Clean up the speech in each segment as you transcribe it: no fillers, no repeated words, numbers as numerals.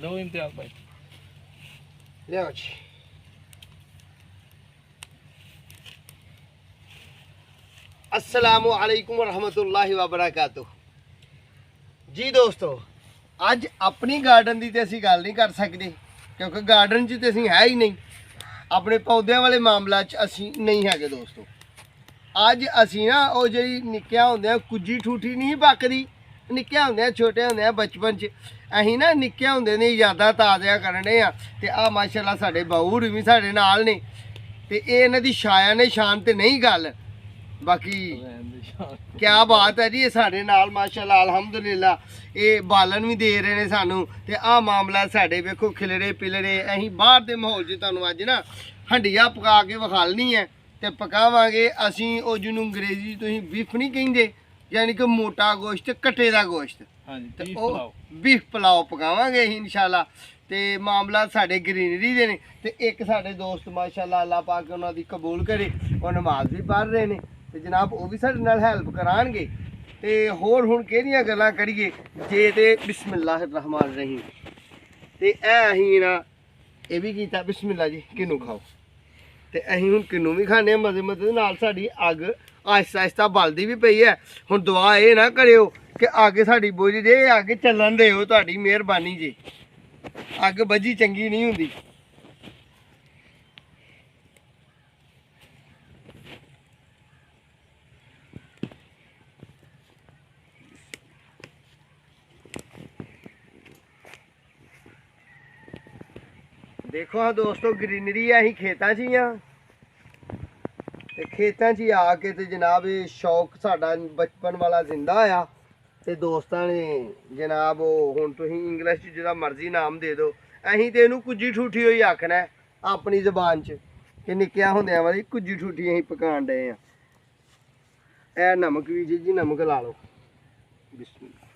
लो इम्तियाज भाई लियाओ जी। अस्सलामु अलैकुम वरहमतुल्लाहि वबरकातुह। जी दोस्तों, अज अपनी गार्डन की तो असी गल नहीं कर सकते क्योंकि गार्डन च तो असी है ही नहीं। अपने पौधों वाले मामला च असी नहीं है दोस्तों। अज असी ना वो जी निक्किया होंदे कुजी ठूठी नहीं पकदी, निक्किया होंदे छोटे होंदे बचपन च असी ना निक्किया होंदे दी यादां ताज़ा करने ते आ माशाअल्लाह साडे बाऊर भी साडे नाल ने ते इन्हां दी शाया ने शान ते नहीं गल। बाकी क्या बात है जी, ये साडे नाल माशाअल्लाह अल्हम्दुलिल्लाह ये बालन भी दे रहे ने सानू ते आ मामला साडे वेखो खिलरे पिलरे। असीं बाहर दे माहौल च तुहानू अज ना हंडिया पका के विखालनी है ते पकावांगे असीं ओ जिन्नू अंग्रेजी तुसीं बीफ नहीं कहिंदे, यानी कि मोटा गोश्त कट्टे दा गोश्त। ते ओ बीफ पुलाव पकावांगे असीं इंशाअल्लाह। ते मामला साडे ग्रीनरी दे ने ते एक साडे दोस्त माशाअल्लाह अल्लाह पाक उन्हां दी कबूल करे, ओ नमाज भी पढ़ रहे ने ते जनाब वो भी साडे नाल हेल्प कराणगे। ते होर हुण किहड़ियां गल्लां करिए जे ते बिस्मिल्लाह रहमान रहीम ते असीं ना ये भी कीता बिस्मिल्लाह जी किन्नू खाओ ते असीं हुण किन्नू भी खाने मजे मजे नाल। साडी अग आहिस्ता आहिस्ता बलदी भी पई है। हुण दुआ ये ना करियो कि अग साडी बुझ जे, अग चलन दिओ, तुहाडी मेहरबानी जी। अग बजी चंगी नहीं हुंदी। देखो हाँ दोस्तों, ग्रीनरी असीं खेतां च ही हाँ ते खेतां च ही आके ते जनाब ये शौक साडा बचपन वाला जिंदा होया ते दोस्तां ने जनाब वो हुण तुसीं इंग्लिश च जिहदा मर्जी नाम दे दो, असीं ते इहनूं कुज्जी ठूठी होई आखना है अपनी जबान च कि निक्किया होंदियां वाली कुज्जी ठूठी असीं पकाण डए आं। ए नमक भी जी नमक ला लो बिस्मिल्लाह।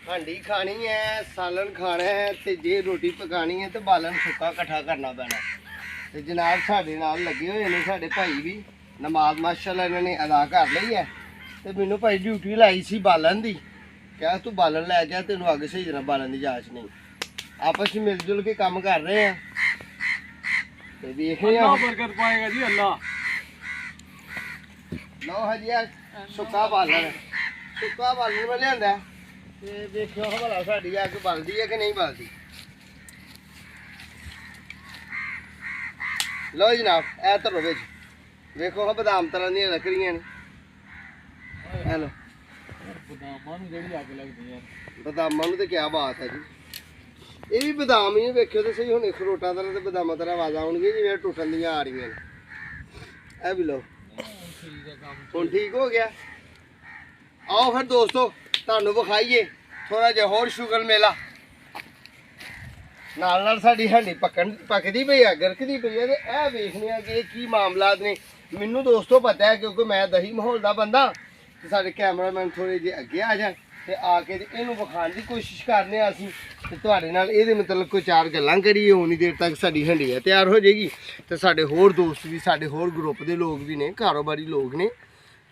हांडी खानी है, सालन खाना है ते जे रोटी पकानी है तो बालन सुक्का कट्ठा करना पैना। ते जनाब साडे नाल लगे हुए ने साडे भाई भी, नमाज माशाअल्लाह इन्होंने अदा कर ली है ते मैनू भाई ड्यूटी लाई सी बालन दी, क्या तू बालन लै जा, तेनू अग सही तरह बालन दी जांच नहीं। आपस में मिलजुल के काम कर रहे हैं ते देख रहे हैं बरकत पाएगा जी अल्लाह। लो हजिया सुक्का बालन में लिया ते देखो भला साडी अग बलदी है कि नहीं बलदी। लो जनाब ए धरो बिच वेखो हाँ बदाम तरह दी लकड़ियां ने। हेलो बदामां नूं ते क्या बात है जी, ये भी बदाम ही वेखियो तो सही हुण अखरोटां तरह ते बदामां तरह आवाज़ आउणगियां जिवें टुटन दियां आ रही ने। ए भी लो हुण ठीक हो गया। आओ फिर दोस्तों तुहानूं विखाईए थोड़ा जिहा होर शुगर मेला। नाल नाल साडी हांडी पकदी पई है, गरकदी पई है ते ए वेखने आ कि की मामलात ने। मैनूं दोस्तों पता है क्योंकि मैं दही माहौल दा बंदा ते साडे कैमरामैन थोड़े जे अगे आ जाए ते आके ते इहनूं विखाण दी कोशिश करने आ असीं ते तुहाडे नाल इहदे मतलब कोई चार गल्लां करिए। उन्नी देर तक साडी हंडिया तैयार हो जाएगी ते साडे होर दोस्त भी साडे होर ग्रुप दे लोग भी ने, कारोबारी लोग ने।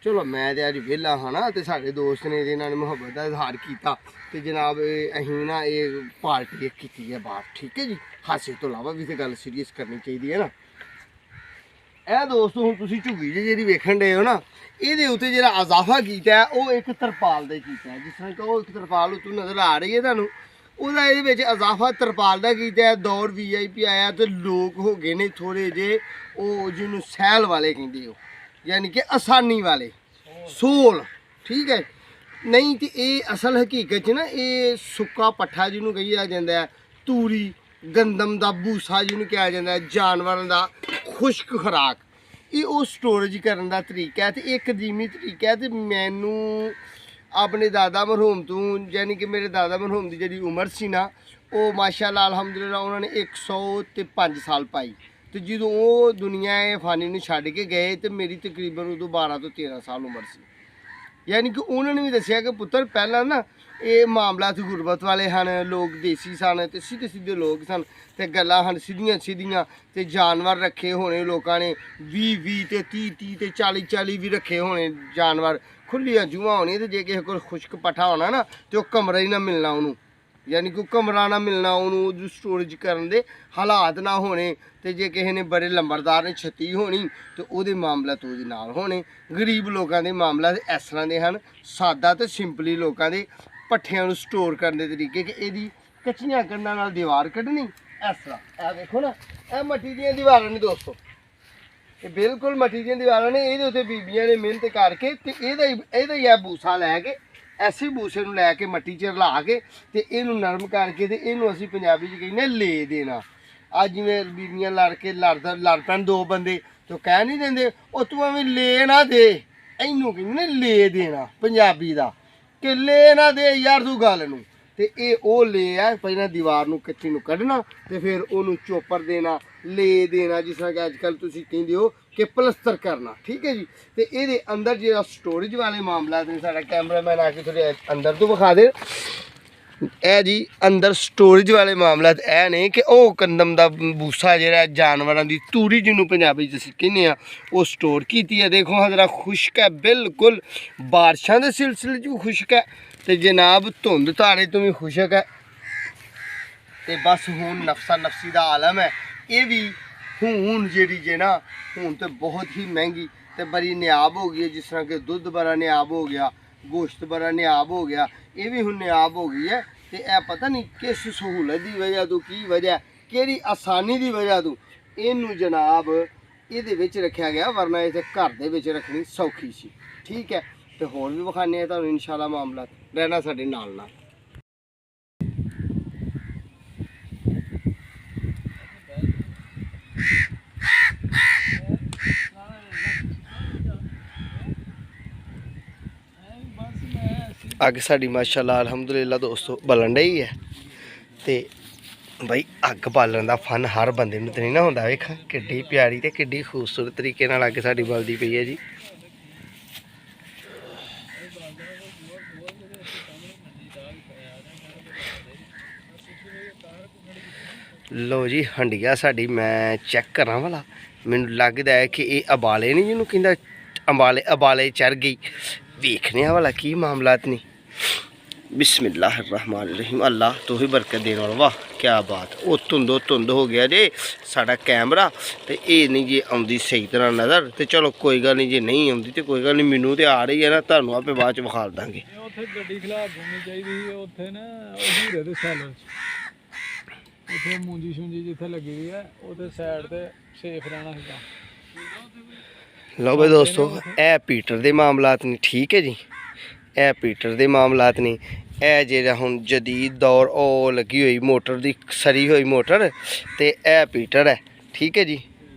चलो मैं तो अज वेला हाँ ना तो साढ़े दोस्त ने जिन्होंने मुहब्बत का इजहार किया तो जनाब अहीं ना ये पार्टी की है बात, ठीक है जी। हासे तो इलावा भी तो गल सीरीयस करनी चाहिए है ना। ए दोस्तों हुण तुसीं झुग्गी जी वेखण डे हो ना, ये उत्ते जिहड़ा इजाफा किया है वो एक तरपाल का किया है। जिस तरह कि वो एक तरपाल उत्तों नज़र आ रही है तुहानूं, ਉਹਦਾ ਇਹਦੇ ਵਿੱਚ ਇਜ਼ਾਫਾ ਤਰਪਾਲ ਦਾ ਕੀਤਾ ਹੈ। ਦੌਰ VIP ਆਇਆ ਤੇ ਲੋਕ ਹੋ ਗਏ ਨੇ ਥੋੜੇ ਜੇ ਉਹ ਜਿਹਨੂੰ ਸਹਿਲ ਵਾਲੇ ਕਹਿੰਦੇ ਹੋ, यानी कि आसानी वाले सोल, ठीक है। नहीं तो ये असल हकीकत ना ये सुक्का पट्ठा जिन्होंने कहा जाता है, तूरी गंदम का भूसा जिन्होंने कहा जाता है, जानवरों का खुश्क खुराक, ये वो स्टोरेज करने का तरीका है। तो एक कदीमी तरीका है। तो मैनू अपने दादा मरहूम तो यानी कि मेरे दादा मरहूम की जी उम्र सी ना वो माशाअल्लाह अल्हम्दुलिल्लाह उन्होंने 105 साल पाई। तो जो वो दुनिया फानी में छड़ के गए तो मेरी तकरीबन उदों 12 तो 13 साल उम्र सी। यानी कि उन्होंने भी दसिया कि पुत्र पहला ना ਇਹ ਮਾਮਲਾ ਤੇ ਗੁਰਬਤ ਵਾਲੇ ਹਨ, ਲੋਕ ਦੇਸੀ ਸਨ ਤੇ ਸਿੱਧੇ ਸਿੱਧੇ ਲੋਕ ਸਨ ਤੇ ਗੱਲਾਂ ਹਨ ਸਿੱਧੀਆਂ ਸਿੱਧੀਆਂ। ਤੇ ਜਾਨਵਰ ਰੱਖੇ ਹੋਣੇ ਲੋਕਾਂ ਨੇ 20 ਤੇ 30 ਤੇ 40 ਵੀ ਰੱਖੇ ਹੋਣੇ ਜਾਨਵਰ, ਖੁੱਲੀਆਂ ਜੂਹਾਂ ਹੋਣੀਆਂ। ਤੇ ਜੇ ਕਿਸੇ ਕੋਲ ਖੁਸ਼ਕ ਪੱਠਾ ਹੋਣਾ ਨਾ ਤੇ ਉਹ ਕਮਰਾ ਹੀ ਨਾ ਮਿਲਣਾ ਉਹਨੂੰ, ਯਾਨੀ ਕਿ ਕਮਰਾ ਨਾ ਮਿਲਣਾ ਉਹਨੂੰ, ਉਹਦੀ ਸਟੋਰੇਜ ਕਰਨ ਦੇ ਹਾਲਾਤ ਨਾ ਹੋਣੇ। ਤੇ ਜੇ ਕਿਸੇ ਨੇ ਬੜੇ ਲੰਬਰਦਾਰ ਨੇ ਛੱਤੀ ਹੋਣੀ ਤੇ ਉਹਦੇ ਮਾਮਲਾ ਤੋਂ ਉਹਦੇ ਨਾਲ ਹੋਣੇ। ਗਰੀਬ ਲੋਕਾਂ ਦੇ ਮਾਮਲਾ ਇਸ ਤਰ੍ਹਾਂ ਦੇ ਹਨ, ਸਾਦਾ ਤੇ ਸਿੰਪਲੀ ਲੋਕਾਂ ਦੇ ਪੱਠਿਆਂ ਨੂੰ ਸਟੋਰ ਕਰਨ ਦੇ ਤਰੀਕੇ ਕਿ ਇਹਦੀ ਕੱਚੀਆਂ ਕੰਧਾਂ ਨਾਲ ਦੀਵਾਰ ਕੱਢਣੀ ਇਸ ਤਰ੍ਹਾਂ। ਇਹ ਦੇਖੋ ਨਾ, ਇਹ ਮੱਟੀ ਦੀਆਂ ਦੀਵਾਰਾਂ ਨੇ ਦੋਸਤੋ, ਇਹ ਬਿਲਕੁਲ ਮੱਟੀ ਦੀਆਂ ਦੀਵਾਰਾਂ ਨੇ। ਇਹਦੇ ਉੱਤੇ ਬੀਬੀਆਂ ਨੇ ਮਿਹਨਤ ਕਰਕੇ ਤੇ ਇਹਦਾ ਹੀ ਇਹ ਬੂਸਾ ਲੈ ਕੇ, ਐਸੇ ਬੂਸੇ ਨੂੰ ਲੈ ਕੇ ਮੱਟੀ 'ਚ ਰਲਾ ਕੇ ਤੇ ਇਹਨੂੰ ਨਰਮ ਕਰਕੇ ਤੇ ਇਹਨੂੰ ਅਸੀਂ ਪੰਜਾਬੀ 'ਚ ਕਹਿੰਦੇ ਲੈ ਦੇਣਾ। ਅੱਜ ਜਿਵੇਂ ਬੀਬੀਆਂ ਲੜ ਪੈਣ ਦੋ ਬੰਦੇ ਤੇ ਕਹਿ ਨਹੀਂ ਦਿੰਦੇ ਉਹ ਤੂੰ ਐਵੇਂ ਲੈ ਨਾ ਦੇ, ਇਹਨੂੰ ਕਹਿੰਦੇ ਨੇ ਲੈ ਦੇਣਾ ਪੰਜਾਬੀ ਦਾ, ਕਿ ਲੈ ਨਾ ਦੇ ਯਾਰ ਤੂੰ ਗੱਲ ਨੂੰ। ਤੇ ਇਹ ਉਹ ਲੈ ਆ, ਪਹਿਲਾਂ ਦੀਵਾਰ ਨੂੰ ਕੱਚੀ ਨੂੰ ਕੱਢਣਾ ਤੇ ਫਿਰ ਉਹਨੂੰ ਚੋਪਰ ਦੇਣਾ, ਲੈ ਦੇਣਾ, ਜਿਸ ਤਰ੍ਹਾਂ ਕਿ ਅੱਜ ਕੱਲ੍ਹ ਤੁਸੀਂ ਕਹਿੰਦੇ ਹੋ ਕਿ ਪਲਸਤਰ ਕਰਨਾ, ਠੀਕ ਹੈ ਜੀ। ਤੇ ਇਹਦੇ ਅੰਦਰ ਜਿਹੜਾ ਸਟੋਰੇਜ ਵਾਲੇ ਮਾਮਲਾ ਨੇ, ਸਾਡਾ ਕੈਮਰਾਮੈਨ ਆ ਕੇ ਥੋੜ੍ਹੇ ਅੰਦਰ ਤੋਂ ਵਿਖਾ ਦੇ। ਇਹ ਜੀ ਅੰਦਰ ਸਟੋਰੇਜ ਵਾਲੇ ਮਾਮਲਾ ਇਹ ਨੇ ਕਿ ਉਹ ਕੰਦਮ ਦਾ ਬੂਸਾ ਜਿਹੜਾ ਜਾਨਵਰਾਂ ਦੀ ਤੂੜੀ ਜਿਹਨੂੰ ਪੰਜਾਬੀ 'ਚ ਅਸੀਂ ਕਹਿੰਦੇ ਆ, ਉਹ ਸਟੋਰ ਕੀਤੀ ਹੈ। ਦੇਖੋ ਹਜ਼ਰਾ ਖੁਸ਼ਕ ਹੈ ਬਿਲਕੁਲ, ਬਾਰਿਸ਼ਾਂ ਦੇ ਸਿਲਸਿਲੇ 'ਚ ਵੀ ਖੁਸ਼ਕ ਹੈ ਤੇ ਜਨਾਬ ਧੁੰਦ ਤਾਰੇ ਤੋਂ ਵੀ ਖੁਸ਼ਕ ਹੈ। ਤੇ ਬਸ ਹੁਣ ਨਫਸਾ ਨਫਸੀ ਦਾ ਆਲਮ ਹੈ। ਇਹ ਵੀ ਹੁਣ ਜਿਹੜੀ ਜੇ ਨਾ ਹੁਣ ਤੇ ਬਹੁਤ ਹੀ ਮਹਿੰਗੀ ਤੇ ਬੜੀ ਨਿਆਬ ਹੋ ਗਈ ਹੈ। ਜਿਸ ਤਰ੍ਹਾਂ ਕਿ ਦੁੱਧ ਬੜਾ ਨਿਆਬ ਹੋ ਗਿਆ, ਗੋਸ਼ਤ ਬੜਾ ਨਿਆਬ ਹੋ ਗਿਆ, ਇਹ ਵੀ ਹੁਣ ਨਿਆਬ ਹੋ ਗਈ ਹੈ। ਤੇ ਇਹ ਪਤਾ ਨਹੀਂ ਕਿਸ ਸਹੂਲਤ ਦੀ ਵਜ੍ਹਾ ਤੋਂ, ਕੀ ਵਜ੍ਹਾ, ਕਿਹੜੀ ਆਸਾਨੀ ਦੀ ਵਜ੍ਹਾ ਤੋਂ ਇਹਨੂੰ ਜਨਾਬ ਇਹਦੇ ਵਿੱਚ ਰੱਖਿਆ ਗਿਆ, ਵਰਨਾ ਇਹ ਘਰ ਦੇ ਵਿੱਚ ਰੱਖਣੀ ਸੌਖੀ ਸੀ, ਠੀਕ ਹੈ। ਤੇ ਹੋਰ ਵੀ ਵਿਖਾਣੇ ਆ ਤੁਹਾਨੂੰ ਇਨਸ਼ਾਅੱਲਾ ਮਾਮਲਾ, ਰਹਿਣਾ ਸਾਡੇ ਨਾਲ ਨਾਲ। ਅੱਗ ਸਾਡੀ ਮਾਸ਼ਾਅੱਲਾ ਅਲਹਮਦੁਲਿਲਾ ਦੋਸਤੋ ਬਲਣ ਡਈ ਹੈ। ਤੇ ਬਈ ਅੱਗ ਬਾਲਣ ਦਾ ਫਨ ਹਰ ਬੰਦੇ ਨੂੰ ਤਾਂ ਨਹੀਂ ਨਾ ਹੁੰਦਾ। ਵੇਖ ਕਿੱਡੀ ਪਿਆਰੀ ਤੇ ਕਿੱਡੀ ਖੂਬਸੂਰਤ ਤਰੀਕੇ ਨਾਲ ਅੱਗ ਸਾਡੀ ਬਲਦੀ ਪਈ ਹੈ ਜੀ। ਲੋ ਜੀ ਹੰਡੀਆ ਸਾਡੀ ਮੈਂ ਚੈੱਕ ਕਰਾਂ ਵਾਲਾ, ਮੈਨੂੰ ਲੱਗਦਾ ਹੈ ਕਿ ਇਹ ਉਬਾਲੇ ਨਹੀਂ, ਜਿਹਨੂੰ ਕਹਿੰਦਾ ਉਬਾਲੇ ਚੜ ਗਈ। ਵੇਖਨੇ ਵਾਲਾ ਕੀ ਮਾਮਲਾਤ ਨਹੀਂ। बिस्मिल्लाहिर्रहमानिर्रहीम। अल्लाह तो ही बरकत देने वाला। वाह क्या बात। वो धुंध हो गया जे साडा कैमरा ते ये नहीं जी आउंदी सही तरह नज़र। तो चलो कोई गल नहीं, जे नहीं आउंदी तो कोई गल नहीं, मैनू तो आ रही है ना, तुहानू आपे बाद च विखा दांगे। गड्डी खिलार देनी चाहिए उत्थे ना, हीरे दे सैलर उत्थे मूंजी शूंजी जिथे लगी हुई है उत्थे साइड ते सेफ रहना सीगा। लो भाई दोस्तों, ए पीटर दे मामलात नहीं, ठीक है जी। ਇਹ ਪੀਟਰ ਦੇ ਮਾਮਲਾਤ ਨਹੀਂ। ਇਹ ਜਿਹੜਾ ਹੁਣ ਜਦੀਦ ਦੌਰ ਉਹ ਲੱਗੀ ਹੋਈ ਮੋਟਰ ਦੀ ਸਰੀ ਹੋਈ ਮੋਟਰ, ਤੇ ਇਹ ਪੀਟਰ ਹੈ, ਠੀਕ ਹੈ ਜੀ।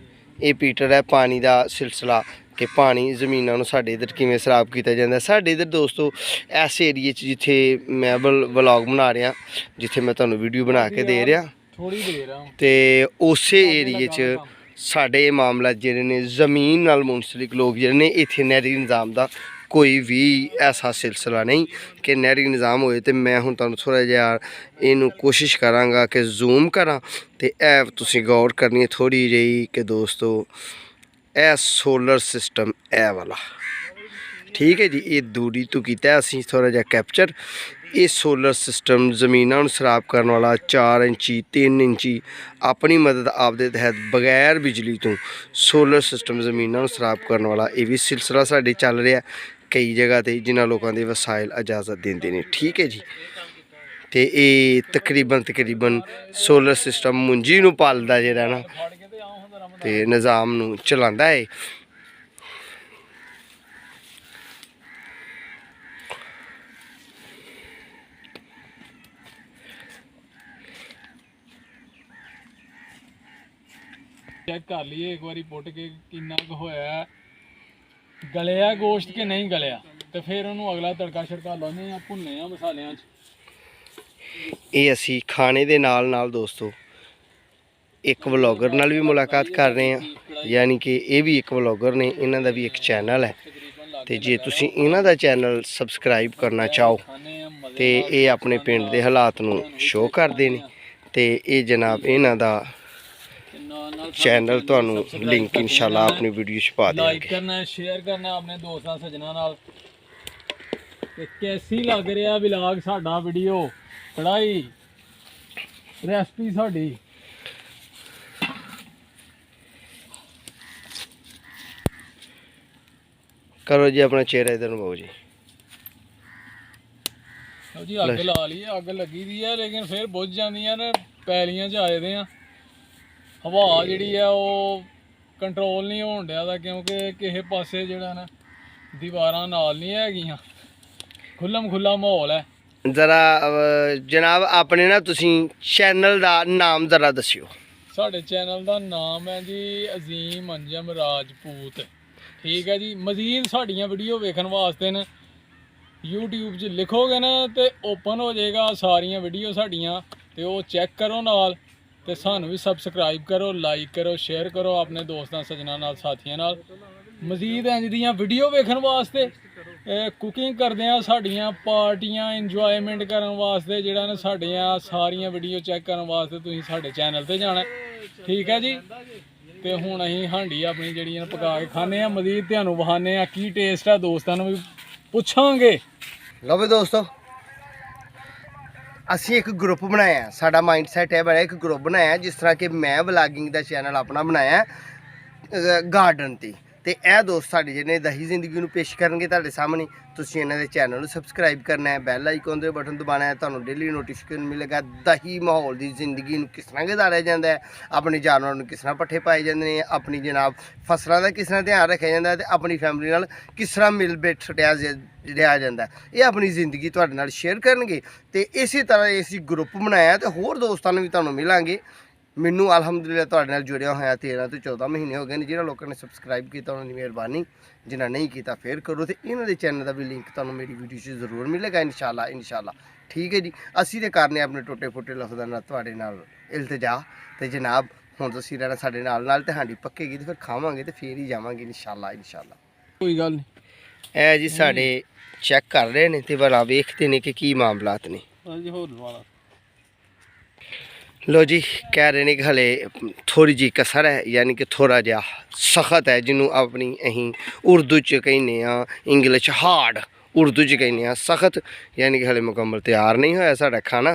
ਇਹ ਪੀਟਰ ਹੈ ਪਾਣੀ ਦਾ ਸਿਲਸਿਲਾ ਕਿ ਪਾਣੀ ਜ਼ਮੀਨਾਂ ਨੂੰ ਸਾਡੇ ਇੱਧਰ ਕਿਵੇਂ ਸਰਾਬ ਕੀਤਾ ਜਾਂਦਾ। ਸਾਡੇ ਇੱਧਰ ਦੋਸਤੋ ਇਸ ਏਰੀਏ 'ਚ ਜਿੱਥੇ ਮੈਂ ਵਲੌਗ ਬਣਾ ਰਿਹਾ, ਜਿੱਥੇ ਮੈਂ ਤੁਹਾਨੂੰ ਵੀਡੀਓ ਬਣਾ ਕੇ ਦੇ ਰਿਹਾ, ਤੇ ਉਸੇ ਏਰੀਏ 'ਚ ਸਾਡੇ ਮਾਮਲਾ ਜਿਹੜੇ ਨੇ ਜ਼ਮੀਨ ਨਾਲ ਮੁਨਸਲਿਕ ਲੋਕ ਜਿਹੜੇ ਨੇ, ਇੱਥੇ ਨਹਿਰੀ ਨਿਜ਼ਾਮ ਦਾ कोई भी ऐसा सिलसिला नहीं कि नहरी निज़ाम होए। तो मैं हुण तुहानूं थोड़ा जिहा इहनूं कोशिश करांगा कि जूम करा तो यह तुसीं गौर करनी है थोड़ी जी कि दोस्तों यह सोलर सिस्टम ए वाला, ठीक है जी। ये दूरी तो कीता असीं थोड़ा जिहा कैप्चर। ये सोलर सिस्टम जमीनां नूं सराब करने वाला 4 इंची 3 इंची अपनी मदद आपदे तहत बगैर बिजली तो सोलर सिस्टम जमीनां नूं सराब करने वाला ये भी सिलसिला साडे चल रहा कई जगह ते, जिन्हां लोकां दे वसाइल इजाजत देंदे ने, ठीक है जी। तो ये तकरीबन सोलर सिस्टम मुंजी नूं पालदा जिहड़ा ना ते निज़ाम नूं चलांदा है। चेक कर लीए एक बार पुट के किन्ना क होया, गलिया गोश्त के नहीं गलिया, तो फिर उन्होंने अगला तड़का छड़का लाने आ, भुनने आ मसालियां च। ये असी खाने दे नाल नाल दोस्तों एक व्लॉगर नाल भी मुलाकात कर रहे हैं, यानी कि ये भी एक व्लॉगर ने, इन्हां दा भी एक चैनल है। तो जे तुसीं इन्हां दा चैनल सबसक्राइब करना चाहो ਤੇ ਇਹ ਆਪਣੇ ਪਿੰਡ ਦੇ ਹਾਲਾਤ ਨੂੰ ਸ਼ੋਅ ਕਰਦੇ ਨੇ। ਤੇ ਇਹ ਜਨਾਬ ਇਹਨਾਂ ਦਾ ਚੈਨਲ ਤੁਹਾਨੂੰ ਲਿੰਕ ਇਨਸ਼ਾਅੱਲਾ ਆਪਣੀ ਵੀਡੀਓ 'ਚ ਪਾ ਦੇਵਾਂਗੇ। ਲਾਈਕ ਕਰਨਾ, ਸ਼ੇਅਰ ਕਰਨਾ ਆਪਣੇ ਦੋਸਤਾਂ ਸੱਜਣਾ ਨਾਲ। ਤੇ ਕੈਸੀ ਲੱਗ ਰਿਹਾ ਵਲੌਗ ਸਾਡਾ, ਵੀਡੀਓ ਕੜਾਈ ਰੈਸਪੀ ਸਾਡੀ। ਕਰੋ ਜੀ ਆਪਣਾ ਚਿਹਰਾ ਇਧਰ ਨੂੰ ਪਾਓ ਜੀ। ਜੀ ਅੱਗ ਲਾ ਲਈ, ਅੱਗ ਲੱਗੀ ਦੀ ਹੈ ਲੇਕਿਨ ਫਿਰ ਬੁੱਝ ਜਾਂਦੀਆਂ ਨੇ, ਪੈਲੀਆਂ 'ਚ ਆ ਜਾਂਦੇ ਆ। ਹਵਾ ਜਿਹੜੀ ਆ ਉਹ ਕੰਟਰੋਲ ਨਹੀਂ ਹੋਣ ਡਿਆ ਦਾ, ਕਿਉਂਕਿ ਕਿਸੇ ਪਾਸੇ ਜਿਹੜਾ ਨਾ ਦੀਵਾਰਾਂ ਨਾਲ ਨਹੀਂ ਹੈਗੀਆਂ, ਖੁੱਲ੍ਹਮ ਖੁੱਲ੍ਹਾ ਮਾਹੌਲ ਹੈ। ਜ਼ਰਾ ਜਨਾਬ ਆਪਣੇ ਨਾ ਤੁਸੀਂ ਚੈਨਲ ਦਾ ਨਾਮ ਜ਼ਰਾ ਦੱਸਿਓ। ਸਾਡੇ ਚੈਨਲ ਦਾ ਨਾਮ ਹੈ ਜੀ ਅਜ਼ੀਮ ਅੰਜਮ ਰਾਜਪੂਤ, ਠੀਕ ਹੈ ਜੀ। ਮਜ਼ੀਦ ਸਾਡੀਆਂ ਵੀਡੀਓ ਵੇਖਣ ਵਾਸਤੇ ਨਾ YouTube 'ਚ ਲਿਖੋਗੇ ਨਾ ਤੇ ਓਪਨ ਹੋ ਜਾਏਗਾ ਸਾਰੀਆਂ ਵੀਡੀਓ ਸਾਡੀਆਂ, ਤੇ ਉਹ ਚੈੱਕ ਕਰੋ ਨਾਲ, ਤੇ ਸਾਨੂੰ ਵੀ ਸਬਸਕ੍ਰਾਈਬ ਕਰੋ, ਲਾਈਕ ਕਰੋ, ਸ਼ੇਅਰ ਕਰੋ ਆਪਣੇ ਦੋਸਤਾਂ ਸੱਜਣਾ ਨਾਲ, ਸਾਥੀਆਂ ਨਾਲ। ਮਜ਼ੀਦ ਇੰਝ ਦੀਆਂ ਵੀਡੀਓ ਵੇਖਣ ਵਾਸਤੇ, ਕੁਕਿੰਗ ਕਰਦੇ ਆ, ਸਾਡੀਆਂ ਪਾਰਟੀਆਂ ਇੰਜੋਇਮੈਂਟ ਕਰਨ ਵਾਸਤੇ, ਜਿਹੜਾ ਨਾ ਸਾਡੀਆਂ ਸਾਰੀਆਂ ਵੀਡੀਓ ਚੈੱਕ ਕਰਨ ਵਾਸਤੇ ਤੁਸੀਂ ਸਾਡੇ ਚੈਨਲ ਤੇ ਜਾਣਾ, ਠੀਕ ਹੈ ਜੀ। ਤੇ ਹੁਣ ਅਸੀਂ ਹਾਂਡੀ ਆਪਣੀ ਜਿਹੜੀਆਂ ਪਕਾ ਕੇ ਖਾਂਦੇ ਆ, ਮਜ਼ੀਦ ਤੁਹਾਨੂੰ ਵਿਖਾਉਂਦੇ ਆ ਕੀ ਟੇਸਟ ਆ, ਦੋਸਤਾਂ ਨੂੰ ਵੀ ਪੁੱਛਾਂਗੇ। ਲਓ ਵੀ ਦੋਸਤੋ, ਅਸੀਂ ਇੱਕ ਗਰੁੱਪ ਬਣਾਇਆ, ਸਾਡਾ ਮਾਈਂਡ ਸੈਟ ਹੈ ਬੜਾ, ਇੱਕ ਗਰੁੱਪ ਬਣਾਇਆ ਜਿਸ ਤਰ੍ਹਾਂ ਕਿ ਮੈਂ ਵਲੌਗਿੰਗ ਦਾ ਚੈਨਲ ਆਪਣਾ ਬਣਾਇਆ ਗਾਰਡਨ ਤੇ ਇਹ ਦੋਸਤ ਸਾਡੇ ਜਿਹਨੇ ਦਹੀ ਜ਼ਿੰਦਗੀ ਨੂੰ ਪੇਸ਼ ਕਰਨਗੇ ਤੁਹਾਡੇ ਸਾਹਮਣੇ। ਤੁਸੀਂ ਇਹਨਾਂ ਦੇ ਚੈਨਲ ਨੂੰ ਸਬਸਕ੍ਰਾਈਬ ਕਰਨਾ ਹੈ, ਬੈਲ ਆਈਕਨ ਦੇ ਬਟਨ ਦਬਾਉਣਾ ਹੈ, ਤੁਹਾਨੂੰ ਡੇਲੀ ਨੋਟੀਫਿਕੇਸ਼ਨ ਮਿਲੇਗਾ ਦਹੀ ਮਾਹੌਲ ਦੀ ਜ਼ਿੰਦਗੀ ਨੂੰ ਕਿਸ ਤਰ੍ਹਾਂ ਗੁਜ਼ਾਰਿਆ ਜਾਂਦਾ ਹੈ, ਆਪਣੇ ਜਾਨਵਰਾਂ ਨੂੰ ਕਿਸ ਤਰ੍ਹਾਂ ਪੱਠੇ ਪਾਏ ਜਾਂਦੇ ਨੇ, ਆਪਣੀ ਜਨਾਬ ਫਸਲਾਂ ਦਾ ਕਿਸ ਤਰ੍ਹਾਂ ਧਿਆਨ ਰੱਖਿਆ ਜਾਂਦਾ ਤੇ ਆਪਣੀ ਫੈਮਿਲੀ ਨਾਲ ਕਿਸ ਤਰ੍ਹਾਂ ਮਿਲ ਬੈਠ ਰਿਹਾ ਜਾਂਦਾ। ਇਹ ਆਪਣੀ ਜ਼ਿੰਦਗੀ ਤੁਹਾਡੇ ਨਾਲ ਸ਼ੇਅਰ ਕਰਨਗੇ। ਤੇ ਇਸੇ ਤਰ੍ਹਾਂ ਅਸੀਂ ਗਰੁੱਪ ਬਣਾਇਆ ਤੇ ਹੋਰ ਦੋਸਤਾਂ ਨੂੰ ਵੀ ਤੁਹਾਨੂੰ ਮਿਲਾਂਗੇ। ਮੈਨੂੰ ਅਲਹਮਦੁਲਿਲਾ ਤੁਹਾਡੇ ਨਾਲ ਜੁੜਿਆ ਹੋਇਆ 13 ਤੋਂ 14 ਮਹੀਨੇ ਹੋ ਗਏ ਨੇ। ਜਿਹਨਾਂ ਲੋਕਾਂ ਨੇ ਸਬਸਕ੍ਰਾਈਬ ਕੀਤਾ ਉਹਨਾਂ ਦੀ ਮਿਹਰਬਾਨੀ, ਜਿਨ੍ਹਾਂ ਨਹੀਂ ਕੀਤਾ ਫੇਰ ਕਰੋ। ਤੇ ਇਹਨਾਂ ਦੇ ਚੈਨਲ ਦਾ ਵੀ ਲਿੰਕ ਤੁਹਾਨੂੰ ਮੇਰੀ ਵੀਡੀਓ 'ਚ ਜ਼ਰੂਰ ਮਿਲੇਗਾ ਇਨਸ਼ਾਅੱਲਾ। ਠੀਕ ਹੈ ਜੀ। ਅਸੀਂ ਤੇ ਕਰਨੇ ਆਪਣੇ ਟੁੱਟੇ ਫੁੱਟੇ ਲਫ਼ਜ਼ਾਂ ਨਾਲ ਤੁਹਾਡੇ ਨਾਲ ਇਲਤਜਾ। ਤੇ ਜਨਾਬ ਹੁਣ ਤੁਸੀਂ ਰਹਿਣਾ ਸਾਡੇ ਨਾਲ ਤੇ ਹਾਂਡੀ ਪੱਕੇਗੀ ਤੇ ਫਿਰ ਖਾਵਾਂਗੇ ਤੇ ਫੇਰ ਹੀ ਜਾਵਾਂਗੇ ਇਨਸ਼ਾਅੱਲਾ। ਕੋਈ ਗੱਲ ਨਹੀਂ। ਇਹ ਜੀ ਸਾਡੇ ਚੈੱਕ ਕਰ ਰਹੇ ਨੇ ਤੇ ਭਲਾ ਵੇਖਦੇ ਨੇ ਕਿ ਕੀ ਮਾਮਲਾਤ ਨੇ। लो जी, कह रहे हैं कि हले थोड़ी जी कसर है, यानी कि थोड़ा जहा सख्त है, जिन्हों अपनी अहीं उर्दू च कहने इंग्लिश हार्ड, उर्दू च कहने सख्त, यानी कि हले मुकम्मल तैयार नहीं होया साड़ा खाना।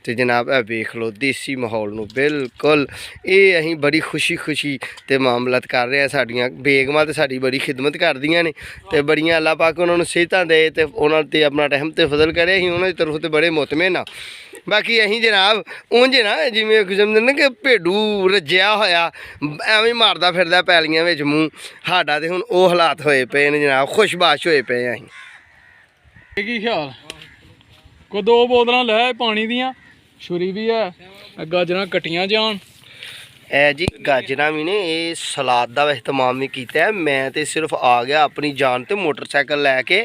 तो जनाब ए वेख लो देसी माहौल नूं बिल्कुल। ये अहीं बड़ी खुशी ते मामलत कर रहे हैं। साड़ियां बेगमां ते साड़ी बड़ी खिदमत करदियां ने ते बड़ियां अल्लाह पाक उन्होंने सेहतां दे ते उन्हां ते अपना रहम ते फजल करे। अहीं उन्हां दी तरफ ते बड़े मुतमिन आ। बाकी अहीं जनाब उंज ना जिवें समझदे ने कि भेडू रज्जिया होया एवें मारदा फिरदा पैलियां विच मूँह, साडा ते हुण ओह हालात होए पे ने जनाब, खुशबाश होए पे अहीं। की ख्याल को 2 बोतलां लै पानी दियां, छुरी भी है, गाजरां कट्टियां जान। ए जी गाजरां भी ने, ये सलाद का एहतमाम भी किया है। मैं तो सिर्फ आ गया अपनी जान ते मोटरसाइकिल लैके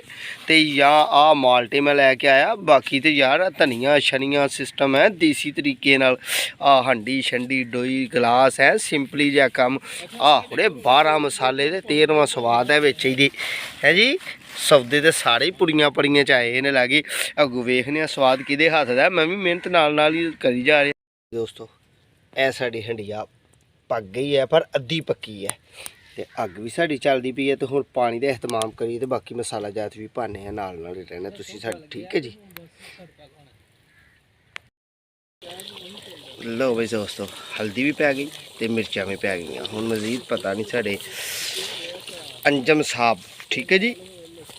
ते या आ माल्टे मैं लैके आया। बाकी तो यार धनिया शनिया सिस्टम है देसी तरीके नाल। आ हंडी शंडी डोई गलास है, सिंपली जहा कम। आ थोड़े 12 मसाले ते 13वां स्वाद है बिच ही है जी। सौदे तो सारे पुड़ियां पड़ियां च आए ने लगे। अगू वेखने स्वाद किदे हत्थ दा, मैं भी मेहनत नाल ही करी जा रहा। दोस्तों ऐ साडी हंडिया पक गई है पर अद्धी पक्की है ते अग भी साड़ी चलती पई है। तो हुण पानी का एहतमाम करिए तो बाकी मसाला जात भी पाने हैं नाल ही रहना तुसीं साडी, ठीक है जी। लो भाई दोस्तों, हल्दी भी पै गई तो मिर्चा भी पै गई। हुण मजीद पता नहीं साढ़े अंजम साहब, ठीक है जी,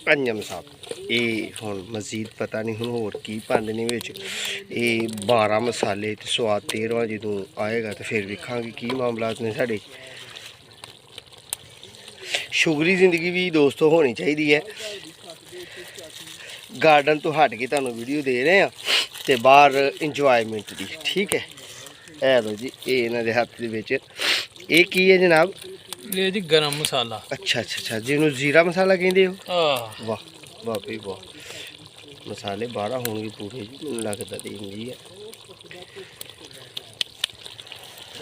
अंजम साहब ये हुण मजीद पता नहीं हुण होर की पांदे ने विच। ये 12 मसाले ते स्वाद 13वां जदों आएगा तो फिर वेखांगे की मामलात ने साढ़े। शुगरी जिंदगी भी दोस्तों होनी चाहिए है। गार्डन तो हट के तुहानूं वीडियो दे रहे हैं तो बाहर इंजॉयमेंट दी, ठीक है। है लो जी, ये इन्हां दे हत्थ दे विच ये की है जनाब? ये जी गरम मसाला। अच्छा, जिन्होंने जीरा मसाला कहते हो। वाह वाह भाई वाह, मसाले 12 होंगे पूरे जी, मैनूं लगदा ते इंज ही है।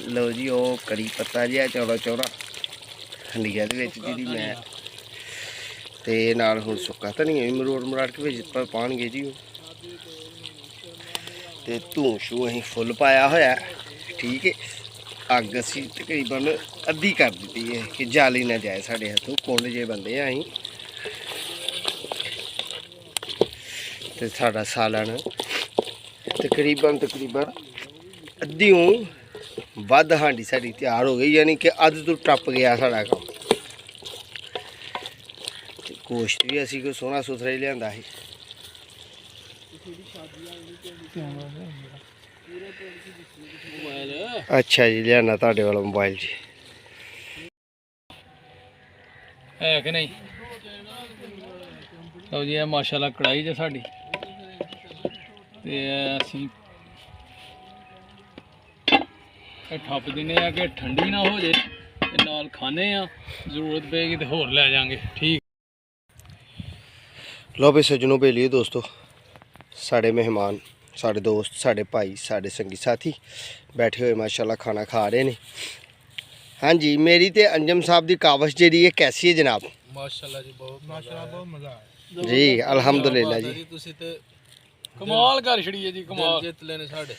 लो जी, वो करी पत्ता जिहा चौड़ा हंडिया दे विच जी मैं ते नाल हुण सुक्का धनिया भी मरोड़ मराड़ के विच पाउणगे जी। ਤੇ ਧੂੰ ਸ਼ੂ ਅਸੀਂ ਫੁੱਲ ਪਾਇਆ ਹੋਇਆ, ਠੀਕ ਹੈ। ਅੱਗ ਅਸੀਂ ਤਕਰੀਬਨ ਅੱਧੀ ਕਰ ਦਿੱਤੀ ਹੈ ਕਿ ਜਾਲੀ ਨਾ ਜਾਏ ਸਾਡੇ ਹੱਥੋਂ, ਕੁੰਡ ਜੇ ਬੰਦੇ ਆ ਅਸੀਂ। ਤੇ ਸਾਡਾ ਸਾਲਣ ਤਕਰੀਬਨ ਅੱਧੀਓਂ ਵੱਧ ਹਾਂਡੀ ਸਾਡੀ ਤਿਆਰ ਹੋ ਗਈ, ਯਾਨੀ ਕਿ ਅੱਧ ਤੋਂ ਟੱਪ ਗਿਆ ਸਾਡਾ ਕੰਮ। ਤੇ ਗੋਸ਼ਤ ਵੀ ਅਸੀਂ ਕੋਈ ਸੋਹਣਾ ਸੁਥਰਾ ਹੀ ਲਿਆਂਦਾ ਸੀ। ਅੱਛਾ ਜੀ, ਲਿਆਣਾ ਤੁਹਾਡੇ ਵਾਲਾ ਮੋਬਾਈਲ ਜੀ ਹੈ ਕਿ ਨਹੀਂ? ਲਓ ਜੀ, ਇਹ ਮਾਸ਼ਾਅੱਲਾ ਕੜਾਈ ਜੇ ਸਾਡੀ, ਤੇ ਅਸੀਂ ਇਹ ਠੱਪ ਦਿੰਦੇ ਆ ਕਿ ਠੰਡੀ ਨਾ ਹੋ ਜੇ, ਤੇ ਨਾਲ ਖਾਣੇ ਆ, ਜ਼ਰੂਰਤ ਪਏਗੀ ਤੇ ਹੋਰ ਲੈ ਜਾਾਂਗੇ। ਠੀਕ। ਲਓ ਵੀ ਸੱਜਣੋ, ਬੇਲੀਏ ਦੋਸਤੋ, ਸਾਡੇ ਮਹਿਮਾਨ, ਸਾਡੇ ਦੋਸਤ, ਸਾਡੇ ਭਾਈ, ਸਾਡੇ ਸੰਗੀ ਸਾਥੀ ਬੈਠੇ ਹੋਏ ਮਾਸ਼ਾਅੱਲਾ ਖਾਣਾ ਖਾ ਰਹੇ ਨੇ। ਹਾਂਜੀ, ਮੇਰੀ ਤੇ ਅੰਜਮ ਸਾਹਿਬ ਦੀ ਕਾਵਸ਼ ਜਿਹੜੀ ਹੈ ਕੈਸੀ ਹੈ ਜਨਾਬ? ਮਾਸ਼ਾਅੱਲਾ ਜੀ, ਬਹੁਤ ਮਾਸ਼ਾਅੱਲਾ, ਬਹੁਤ ਮਜ਼ਾ ਆਇਆ ਜੀ, ਅਲਹਮਦੁਲਿਲਾ ਜੀ। ਤੁਸੀਂ ਤੇ ਕਮਾਲ ਕਰ ਛੜੀ ਹੈ ਜੀ, ਕਮਾਲ ਜਿੱਤ ਲੈਣੇ ਸਾਡੇ।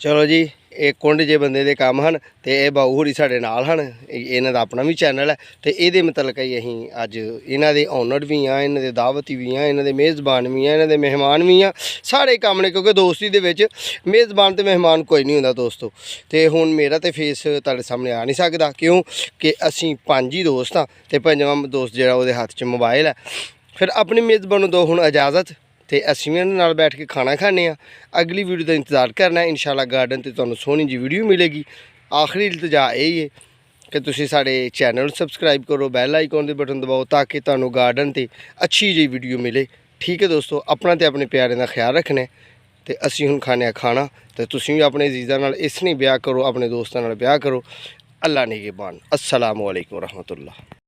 ਚਲੋ ਜੀ, ਇਹ ਕੁੰਡ ਜੇ ਬੰਦੇ ਦੇ ਕੰਮ ਹਨ, ਤੇ ਇਹ ਬਾਊ ਹੋਰੀ ਸਾਡੇ ਨਾਲ ਹਨ। ਇਹਨਾਂ ਦਾ ਆਪਣਾ ਵੀ ਚੈਨਲ ਹੈ, ਤੇ ਇਹਦੇ ਮੁਤਲਕ ਹੀ ਅਸੀਂ ਅੱਜ ਇਹਨਾਂ ਦੇ ਓਨਰ ਵੀ ਆ, ਇਹਨਾਂ ਦੇ ਦਾਵਤੀ ਵੀ ਆ, ਇਹਨਾਂ ਦੇ ਮੇਜ਼ਬਾਨ ਵੀ ਆ, ਇਹਨਾਂ ਦੇ ਮਹਿਮਾਨ ਵੀ ਆ। ਸਾਰੇ ਕੰਮ ਨੇ, ਕਿਉਂਕਿ ਦੋਸਤੀ ਦੇ ਵਿੱਚ ਮੇਜ਼ਬਾਨ ਤੇ ਮਹਿਮਾਨ ਕੋਈ ਨਹੀਂ ਹੁੰਦਾ ਦੋਸਤੋ। ਤੇ ਹੁਣ ਮੇਰਾ ਤੇ ਫੇਸ ਤੁਹਾਡੇ ਸਾਹਮਣੇ ਆ ਨਹੀਂ ਸਕਦਾ, ਕਿਉਂ ਕਿ ਅਸੀਂ 5 ਹੀ ਦੋਸਤ ਆ, ਤੇ 5ਵਾਂ ਦੋਸਤ ਜਿਹੜਾ ਉਹਦੇ ਹੱਥ 'ਚ ਮੋਬਾਈਲ ਹੈ। ਫਿਰ ਆਪਣੀ ਮੇਜ਼ਬਾਨ ਨੂੰ ਦਿਓ ਹੁਣ ਇਜਾਜ਼ਤ, ਤੇ ਅਸੀਂ ਵੀ ਇਹਨਾਂ ਨਾਲ ਬੈਠ ਕੇ ਖਾਣਾ ਖਾਣੇ ਆ। ਅਗਲੀ ਵੀਡੀਓ ਦਾ ਇੰਤਜ਼ਾਰ ਕਰਨਾ, ਇਨਸ਼ਾਅੱਲਾ ਗਾਰਡਨ ਤੇ ਤੁਹਾਨੂੰ ਸੋਹਣੀ ਜੀ ਵੀਡੀਓ ਮਿਲੇਗੀ। ਆਖਰੀ ਇਲਤਜਾ ਇਹ ਹੈ ਕਿ ਤੁਸੀਂ ਸਾਡੇ ਚੈਨਲ ਨੂੰ ਸਬਸਕ੍ਰਾਈਬ ਕਰੋ, ਬੈਲ ਆਈਕਨ ਦੇ ਬਟਨ ਦਬਾਓ, ਤਾਂ ਕਿ ਤੁਹਾਨੂੰ ਗਾਰਡਨ ਤੇ ਅੱਛੀ ਜਿਹੀ ਵੀਡੀਓ ਮਿਲੇ। ਠੀਕ ਹੈ ਦੋਸਤੋ, ਆਪਣਾ ਤੇ ਆਪਣੇ ਪਿਆਰਿਆਂ ਦਾ ਖਿਆਲ ਰੱਖਣਾ, ਤੇ ਅਸੀਂ ਹੁਣ ਖਾਣੇ ਆ ਖਾਣਾ, ਤੇ ਤੁਸੀਂ ਵੀ ਆਪਣੇ ਅਜ਼ੀਜ਼ਾਂ ਨਾਲ ਇਸ ਨਹੀਂ ਵਿਆਹ ਕਰੋ, ਆਪਣੇ ਦੋਸਤਾਂ ਨਾਲ ਵਿਆਹ ਕਰੋ। ਅੱਲਾ ਨਿਗਹਿਬਾਨ। अस्सलामु अलैकुम रहमतुल्लाह।